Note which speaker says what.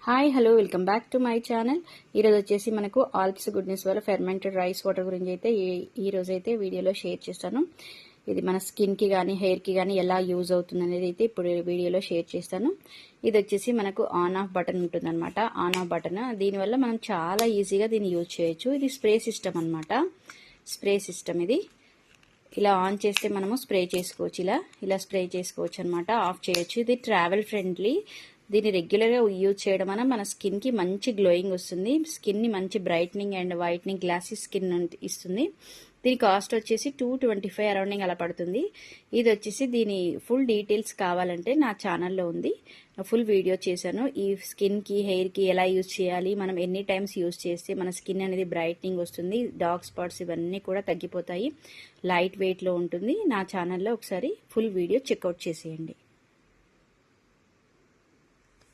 Speaker 1: Hi hello welcome back to my channel. ఈరోజు వచ్చేసి మనకు ఆల్ప్స్ గుడ్నెస్ వల్ల ఫెర్మెంటెడ్ రైస్ వాటర్ గురించి అయితే ఈ రోజు అయితే వీడియోలో షేర్ చేస్తాను. ఇది మన స్కిన్కి కానీ హెయిర్కి కానీ ఎలా యూజ్ అవుతుంది అనేది అయితే ఇప్పుడు వీడియోలో షేర్ చేస్తాను. ఇది వచ్చేసి మనకు ఆన్ ఆఫ్ బటన్ ఉంటుందన్నమాట. ఆన్ ఆఫ్ బటన్ దీనివల్ల మనం చాలా ఈజీగా దీన్ని యూజ్ చేయొచ్చు. ఇది స్ప్రే సిస్టమ్ అనమాట. స్ప్రే సిస్టమ్ ఇది ఇలా ఆన్ చేస్తే మనము స్ప్రే చేసుకోవచ్చు. ఇలా స్ప్రే చేసుకోవచ్చు అనమాట. ఆఫ్ చేయొచ్చు. ఇది ట్రావెల్ ఫ్రెండ్లీ. దీన్ని రెగ్యులర్గా యూజ్ చేయడం వల్ల మన స్కిన్కి మంచి గ్లోయింగ్ వస్తుంది. స్కిన్ని మంచి brightening and whitening glassy skin ఇస్తుంది. దీని కాస్ట్ వచ్చేసి 225 అరౌండింగ్ అలా పడుతుంది. ఇది వచ్చేసి దీని ఫుల్ డీటెయిల్స్ కావాలంటే నా ఛానల్లో ఉంది. ఫుల్ వీడియో చేశాను. ఈ స్కిన్కి హెయిర్కి ఎలా యూజ్ చేయాలి, మనం ఎన్ని టైమ్స్ యూజ్ చేస్తే మన స్కిన్ అనేది బ్రైట్నింగ్ వస్తుంది, డార్క్ స్పాట్స్ ఇవన్నీ కూడా తగ్గిపోతాయి, లైట్ వెయిట్లో ఉంటుంది. నా ఛానల్లో ఒకసారి ఫుల్ వీడియో చెక్అవుట్ చేసేయండి.